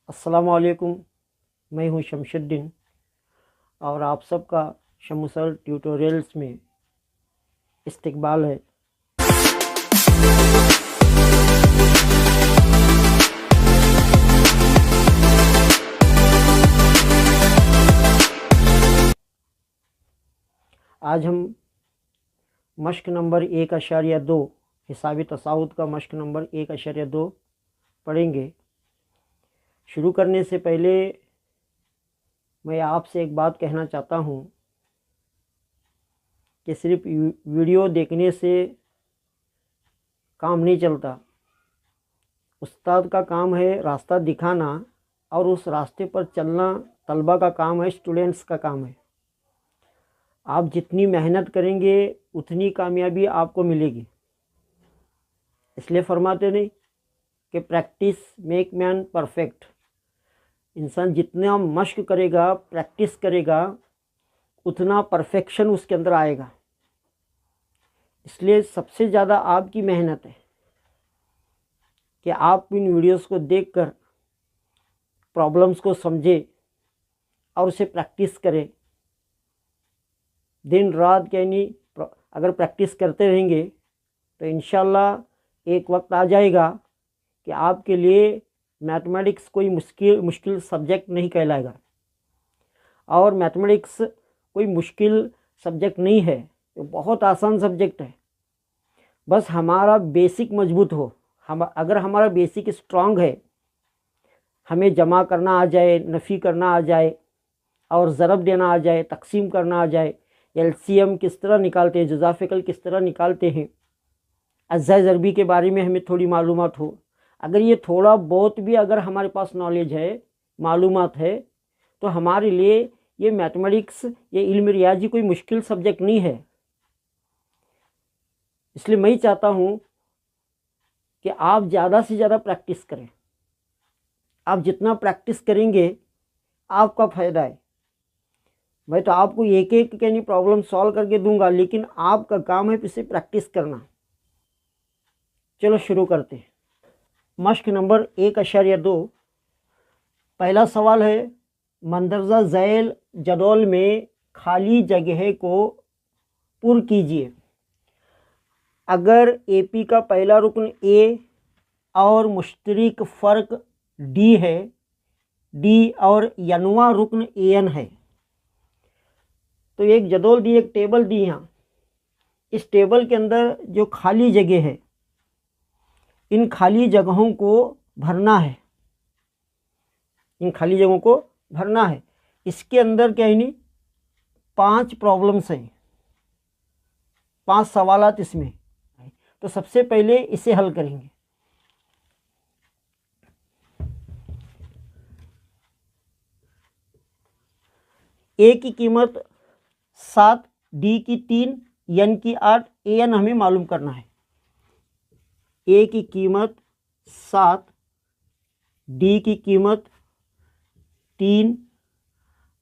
अस्सलामु अलैकुम। मैं हूं शमशुद्दीन और आप सबका शमू सर ट्यूटोरियल्स में इस्तकबाल है। आज हम मश्क नंबर 1.2 हिसाबी तसाउद का मश्क नंबर 1.2 पढ़ेंगे। शुरू करने से पहले मैं आपसे एक बात कहना चाहता हूँ कि सिर्फ वीडियो देखने से काम नहीं चलता। उस्ताद का काम है रास्ता दिखाना और उस रास्ते पर चलना तलबा का काम है, स्टूडेंट्स का काम है। आप जितनी मेहनत करेंगे उतनी कामयाबी आपको मिलेगी। इसलिए फरमाते नहीं कि प्रैक्टिस मेक मैन परफेक्ट। इंसान जितना मश्क करेगा, प्रैक्टिस करेगा, उतना परफेक्शन उसके अंदर आएगा। इसलिए सबसे ज़्यादा आपकी मेहनत है कि आप इन वीडियोस को देखकर प्रॉब्लम्स को समझे और उसे प्रैक्टिस करें। दिन रात यानी अगर प्रैक्टिस करते रहेंगे तो इंशाल्लाह एक वक्त आ जाएगा कि आपके लिए मैथमेटिक्स कोई मुश्किल सब्जेक्ट नहीं कहलाएगा। और मैथमेटिक्स कोई मुश्किल सब्जेक्ट नहीं है, ये बहुत आसान सब्जेक्ट है। बस हमारा बेसिक मजबूत हो। अगर हमारा बेसिक स्ट्रांग है, हमें जमा करना आ जाए, नफ़ी करना आ जाए और ज़रब देना आ जाए, तकसीम करना आ जाए, एलसीएम किस तरह निकालते हैं, जुज़ाफ़िकल किस तरह निकालते हैं, अज्जा ज़रबी के बारे में हमें थोड़ी मालूमात हो, अगर ये थोड़ा बहुत भी अगर हमारे पास नॉलेज है, मालूमात है, तो हमारे लिए ये मैथमेटिक्स, ये इल्म रियाजी कोई मुश्किल सब्जेक्ट नहीं है। इसलिए मैं चाहता हूँ कि आप ज़्यादा से ज़्यादा प्रैक्टिस करें। आप जितना प्रैक्टिस करेंगे आपका फ़ायदा है। मैं तो आपको एक एक यानी प्रॉब्लम सॉल्व करके दूंगा, लेकिन आपका काम है इसे प्रैक्टिस करना। चलो शुरू करते हैं। मश्क नंबर 1.2। पहला सवाल है, मंदरजा झैल जदौल में खाली जगह को पुर कीजिए। अगर एपी का पहला रुकन ए और मुश्तरक फ़र्क डी है, डी और यनवा रुकन एन है, तो एक जदौल दी, एक टेबल दी। यहाँ इस टेबल के अंदर जो खाली जगह है, इन खाली जगहों को भरना है। इन खाली जगहों को भरना है। इसके अंदर क्या है नहीं 5 प्रॉब्लम्स हैं, 5 सवालात इसमें। तो सबसे पहले इसे हल करेंगे। ए की कीमत 7, डी की 3, एन की 8, एन हमें मालूम करना है। ए की कीमत 7, डी की कीमत 3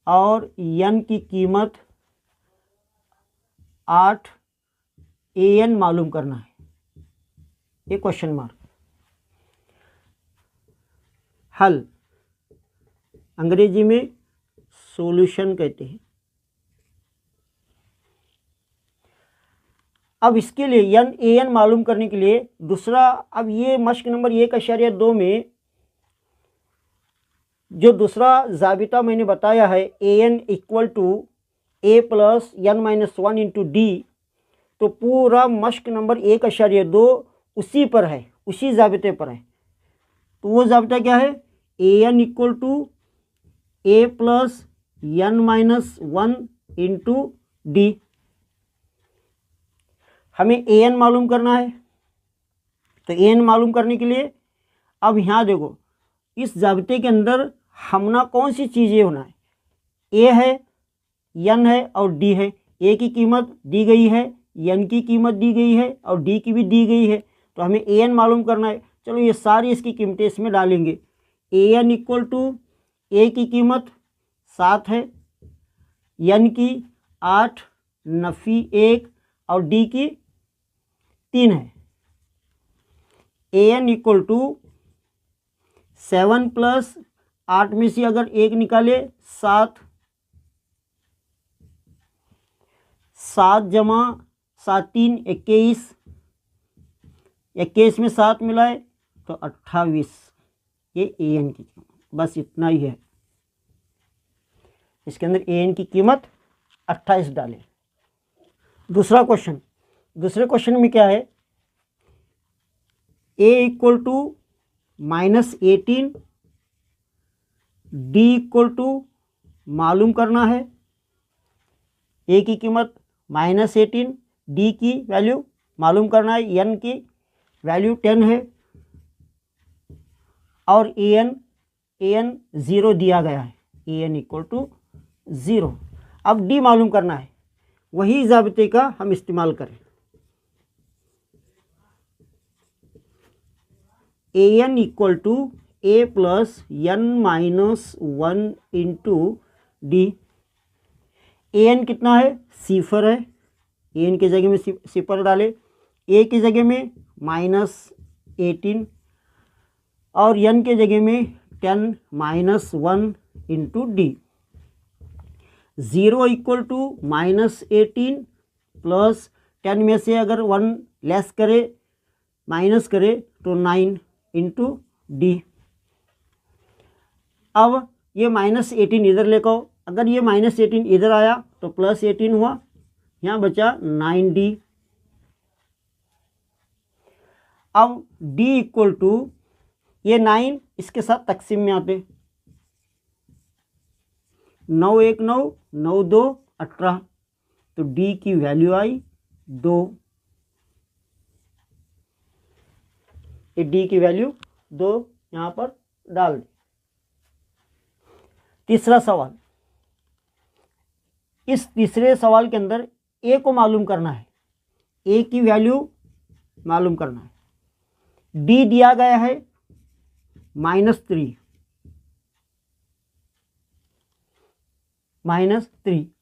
और एन की कीमत 8, एन मालूम करना है। ये क्वेश्चन मार्क। हल अंग्रेजी में सॉल्यूशन कहते हैं। अब इसके लिए एन एन मालूम करने के लिए दूसरा, अब ये मश्क नंबर 1.2 में जो दूसरा जाबिता मैंने बताया है, N equal to A plus N minus 1 into D, तो पूरा मश्क नंबर 1.2 उसी पर है, उसी जाबिते पर है। तो वो जाबिता क्या है, N equal to A plus N minus 1 into D. हमें एन मालूम करना है। तो एन मालूम करने के लिए अब यहाँ देखो, इस जाबिते के अंदर हमना कौन सी चीज़ें होना है, ए है, एन है और डी है। ए की कीमत दी गई है, एन की कीमत दी गई है और डी की भी दी गई है। तो हमें एन मालूम करना है। चलो ये सारी इसकी कीमतें इसमें डालेंगे। एन इक्वल टू ए की कीमत 7 है, एन की 8, नफ़ी 1 और डी की 3 है। एन इक्वल टू 7 प्लस 8 में से अगर 1 निकाले 7, 7 जमा 7 3 21, 21 में 7 मिलाए तो 28। ये AN की कीमत, बस इतना ही है। इसके अंदर AN की कीमत 28 डालें। दूसरे क्वेश्चन में क्या है, A equal to -18, D equal to मालूम करना है। A की कीमत -18, D की वैल्यू मालूम करना है, N की वैल्यू 10 है और AN 0 दिया गया है, AN इक्वल टू 0। अब D मालूम करना है, वही ज़ाब्ते का हम इस्तेमाल करें। AN equal to A plus n-1 into D। AN कितना है, सिफर है, AN की जगह में सिफर डाले, A की जगह में -18 और N के जगह में 10-1 into D। 0 equal to -18 plus 10 में से अगर 1 लेस करे माइनस करे तो 9 इंटू D। अब ये -18 इधर लेकर आओ, अगर ये -18 इधर आया तो +18 हुआ, यहाँ बचा 9D। अब D इक्वल टू ये 9 इसके साथ तकसीम में आते, 9 1 9, 9 2 18, तो D की वैल्यू आई 2। ये D की वैल्यू 2 यहाँ पर डाल दी। तीसरा सवाल, इस तीसरे सवाल के अंदर A को मालूम करना है, A की वैल्यू मालूम करना है। D दिया गया है -3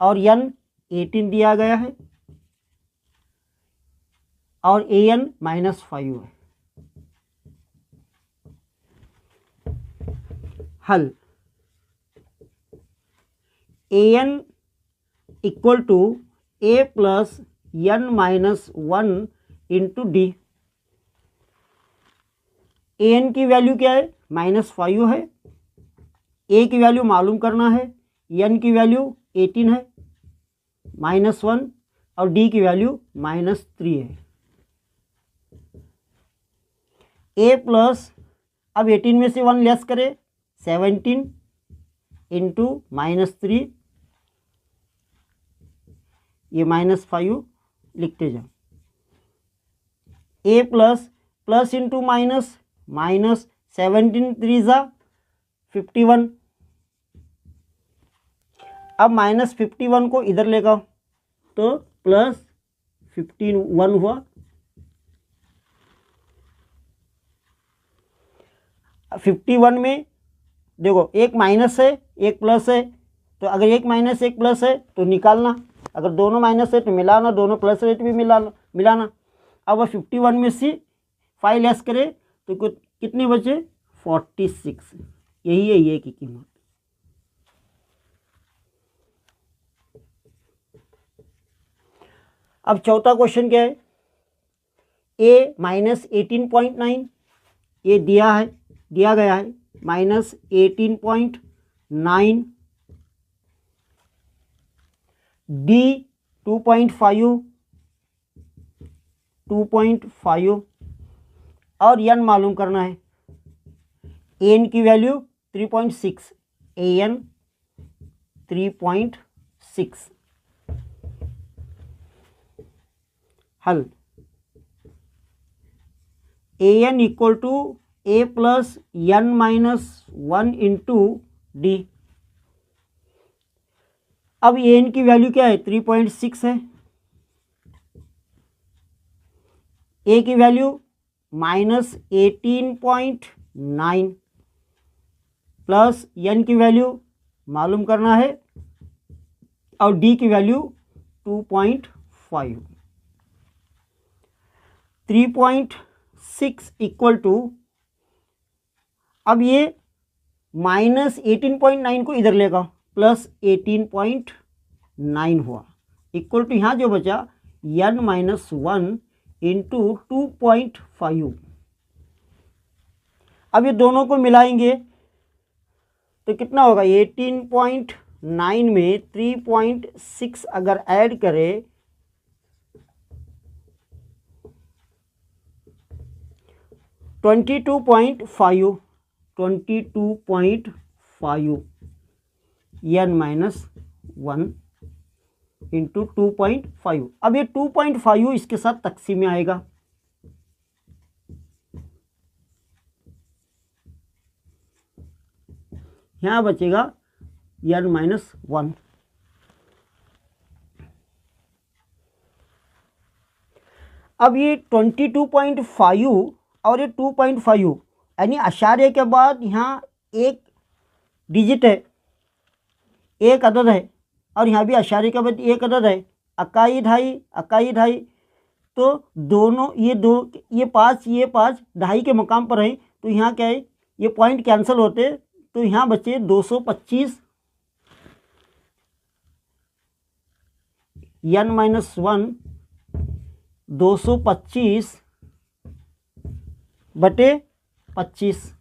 और N 18 दिया गया है और AN -5 है। हल, AN equal to A plus n-1 into D। AN की वैल्यू क्या है, -5 है, A की वैल्यू मालूम करना है, N की वैल्यू 18 है, -1 और D की वैल्यू -3 है। A प्लस, अब 18 में से 1 लेस करे 17 इंटू -3, ये -5 लिखते जाओ। A plus into minus, -17 3 51। अब -51 को इधर लेकर आओ तो +51 हुआ। 51 में देखो एक माइनस है एक प्लस है, तो अगर एक माइनस एक प्लस है तो निकालना, अगर दोनों माइनस है तो मिलाना, दोनों प्लस है तो भी मिलाना। अब वह 51 में से 5 लेस करे तो कितने बचे, 46। यही है ये की कीमत। अब चौथा क्वेश्चन क्या है, A -18.9 ये दिया गया है -18.9, D 2.5 और N मालूम करना है। AN की वैल्यू 3.6, AN 3.6। हल, AN equal to A plus n-1 into D। अब AN की वैल्यू क्या है, 3.6 है, A की वैल्यू -18.9 प्लस N की वैल्यू मालूम करना है और D की वैल्यू 2.5। 3.6 इक्वल टू, अब ये -18.9 को इधर लेगा, +18.9 हुआ, इक्वल टू यहाँ जो बचा n-1 इंटू 2.5। अब ये दोनों को मिलाएंगे तो कितना होगा, 18.9 में 3.6 अगर ऐड करें 22.5 n-1 इंटू 2.5। अब ये 2.5 इसके साथ तकसीम में आएगा, यहाँ बचेगा n-1। अब ये 22.5 और ये 2.5 यानी अशार्य के बाद यहाँ एक डिजिट है, एक अदद है, और यहाँ भी अशार्य के बाद एक अदद है, इकाई ढाई। तो दोनों ये 5 ढाई के मकाम पर है, तो यहाँ क्या है, ये पॉइंट कैंसिल होते, तो यहाँ बचे 225 n-1 225 बटे 25,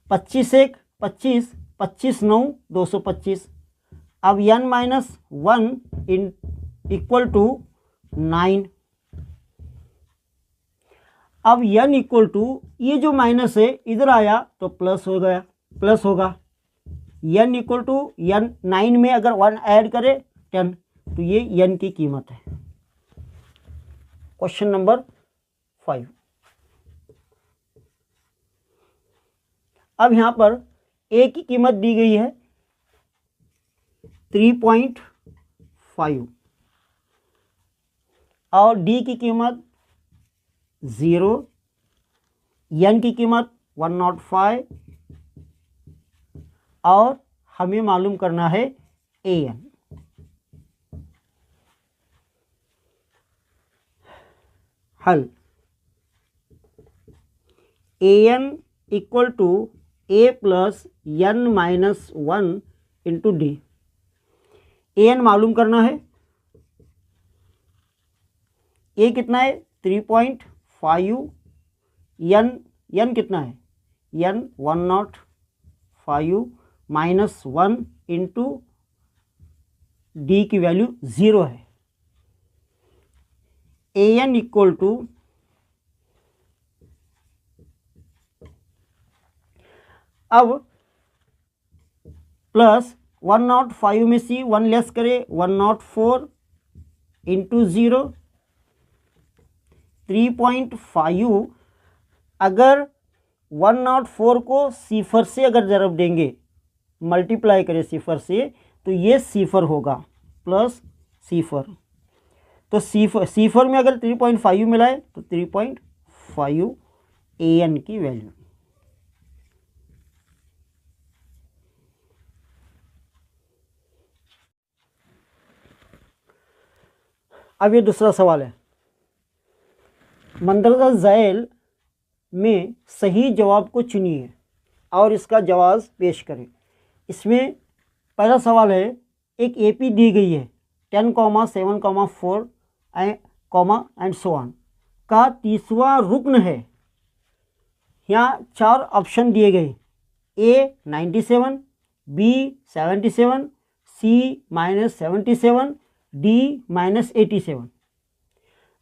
25 एक 25, 25 9 225। अब n-1 इक्वल टू 9। अब n इक्वल टू ये जो माइनस है इधर आया तो प्लस हो गया, प्लस होगा। n इक्वल टू n 9 में अगर 1 ऐड करे 10, तो ये n की कीमत है। Question number 5। अब यहाँ पर a की कीमत दी गई है 3.5 और d की कीमत 0, n की कीमत 105 और हमें मालूम करना है an। हल, an equal to a plus n-1 into D. an मालूम करना है, a कितना है 3.5, n कितना है n 105 माइनस 1 इंटू डी की वैल्यू 0 है। an इक्वल टू अब प्लस 105 में से 1 लेस करे 104 इंटू 0 3.5। अगर 104 को सिफर से अगर ज़रब देंगे, मल्टीप्लाई करें सिफर से, तो ये सिफर होगा प्लस सिफर। तो सिफर में अगर 3.5 मिलाए तो 3.5 an की वैल्यू। अब ये दूसरा सवाल है, मंदरजा ज़ैल में सही जवाब को चुनिए और इसका जवाब पेश करें। इसमें पहला सवाल है, एक एपी दी गई है 10, 7, 4 एंड सो ऑन का तीसरा रुकन है। यहाँ 4 ऑप्शन दिए गए, ए 97, बी 77, सी -77, डी -87।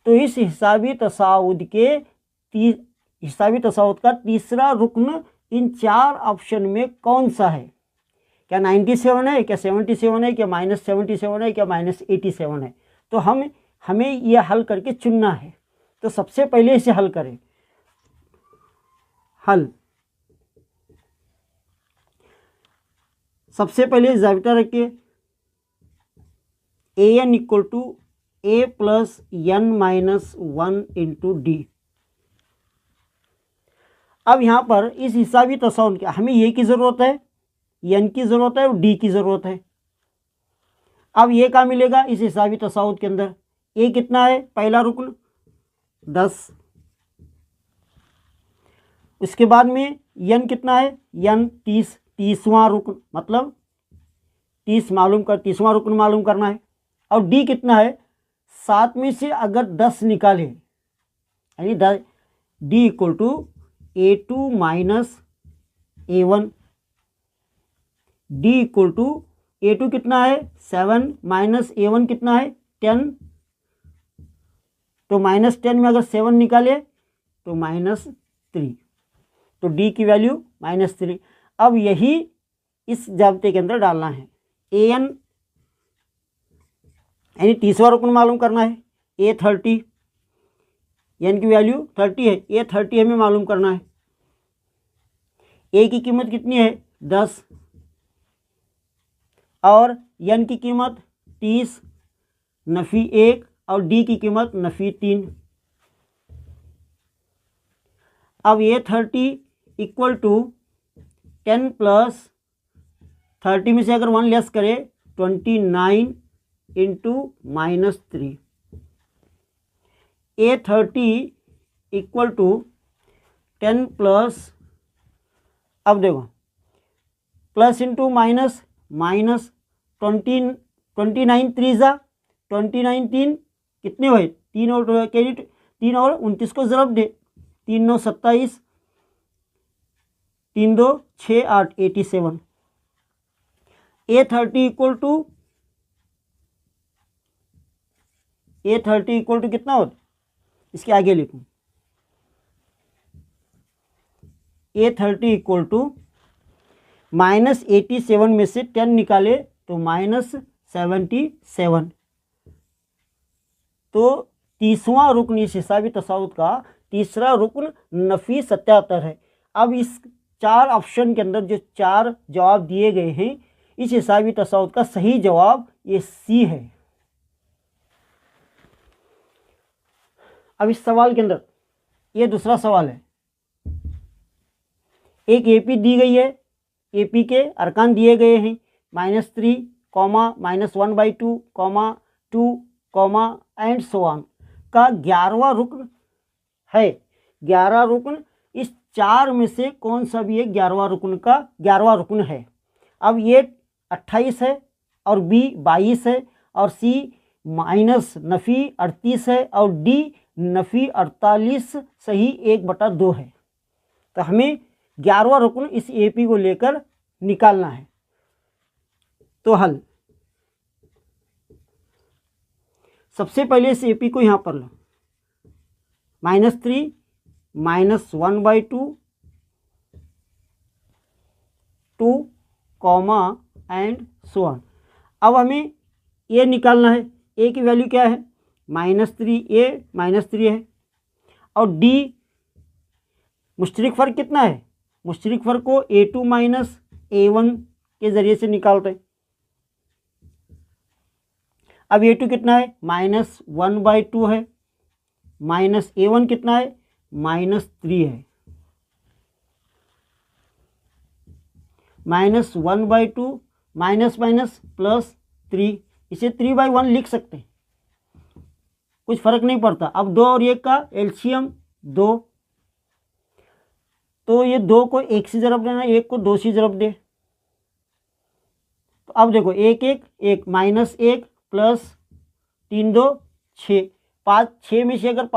तो इस हिसाबी तसाउद का तीसरा रुकन इन 4 ऑप्शन में कौन सा है? क्या 97 है, क्या 77 है, क्या -77 है, क्या -87 है? तो हमें यह हल करके चुनना है। तो सबसे पहले इसे हल करें। हल, सबसे पहले ज़ाबिता रखिए, an equal to a plus n-1 into D. अब यहाँ पर इस हिसाबी तसाउद के हमें ये की ज़रूरत है, n की ज़रूरत है और d की ज़रूरत है। अब ये क्या मिलेगा इस हिसाबी तसाउद के अंदर? a कितना है, पहला रुकन 10, उसके बाद में n कितना है, n 30वां रुकन, मतलब 30वां रुकन मालूम करना है। और d कितना है, 7 में से अगर 10 निकाले, यानी d equal to A2 minus A1, d equal to A2 कितना है 7 माइनस A1 कितना है 10, तो -10 में अगर 7 निकाले तो -3, तो d की वैल्यू -3। अब यही इस जाब्ते के अंदर डालना है। an यानी 30वां रुकन मालूम करना है, A30, n की वैल्यू 30 है, A30 हमें मालूम करना है। a की कीमत कितनी है 10 और n की कीमत 30 नफी 1 और d की कीमत नफी 3। अब A30 इक्वल टू 10 प्लस 30 में से अगर 1 लेस करे 29 into -3। A30 equal to 10 plus, अब देखो प्लस इंटू माइनस, -29 3 29 कितने हुए 3 और 29 को ज़रब दे, 3 9 27, 3 2 6 8 87। A30 इक्वल टू कितना होता, इसके आगे लिखूं, A30 इक्वल टू -87 में से 10 निकाले तो -77। तो 30वां रुकन इस हिसाबी तसाउत का तीसरा रुकन नफी 77 है। अब इस 4 ऑप्शन के अंदर जो 4 जवाब दिए गए हैं, इस हिसाबी तसाउत का सही जवाब ये सी है। अब इस सवाल के अंदर ये दूसरा सवाल है, एक एपी दी गई है, एपी के अरकान दिए गए हैं -3, -1/2, 2, एंड सो ऑन का 11वां रुकन है। 11 रुकन, इस 4 में से कौन सा भी एक 11वां रुकन है। अब ये 28 है और बी 22 है और सी माइनस नफ़ी 38 है और डी नफ़ी 48 सही 1/2 है। तो हमें 11वां रुकन इस एपी को लेकर निकालना है। तो हल, सबसे पहले इस एपी को यहाँ पर लो, -3 -1/2 2 एंड सो ऑन। अब हमें ए निकालना है, ए की वैल्यू क्या है -3, ए -3 है और डी मुश्तरिक फ़र्क कितना है, मुश्तरिक फ़र्क को A2 माइनस A1 के ज़रिए से निकालते हैं। अब A2 कितना है -1/2 है, माइनस A1 कितना है -3 है, -1/2 माइनस +3, इसे 3/1 लिख सकते हैं, कुछ फर्क नहीं पड़ता। अब 2 और 1 का एलसीएम 2, तो ये 2 को 1 से ज़रब देना, 1 को 2 से ज़रब दे। तो अब देखो 1 1 1 -1 प्लस 3 2 6 5, 6 में से अगर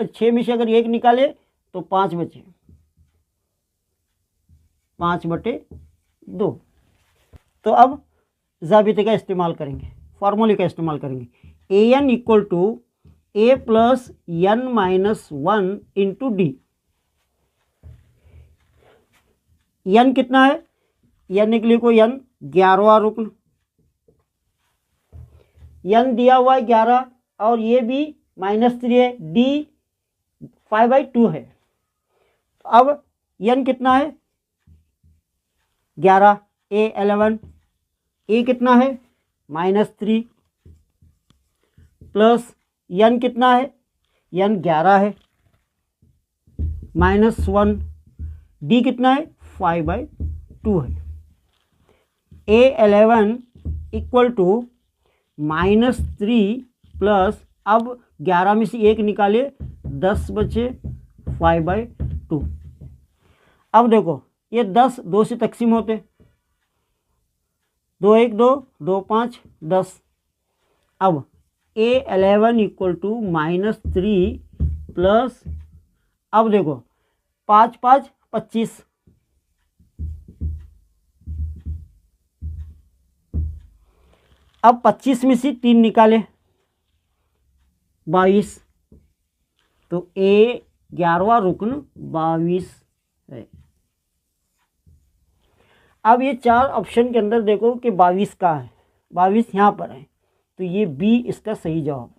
6 में से अगर 1 निकाले तो 5 बचे, 5/2। तो अब ज़ाबिते का इस्तेमाल करेंगे, फार्मूले का इस्तेमाल करेंगे। an equal to a plus n minus 1 into D. n कितना है, n के लिए कोई n 11वां रुकन, n दिया हुआ है 11 और ये भी -3 है, d 5/2 है। अब n कितना है 11, a 11, a कितना है -3 प्लस n कितना है, n 11 है -1, d कितना है 5/2 है। a 11 इक्वल टू -3 प्लस, अब 11 में से 1 निकाले 10 बचे 5/2। अब देखो ये 10 2 से तकसीम होते, 2 1 2 2 5 10। अब A11 इक्वल टू -3 प्लस, अब देखो 5 5 25, अब 25 में से 3 निकाले 22, तो A11वां रुकन 22 है। अब ये 4 ऑप्शन के अंदर देखो कि 22 का है, 22 यहाँ पर है, तो ये बी इसका सही जवाब है।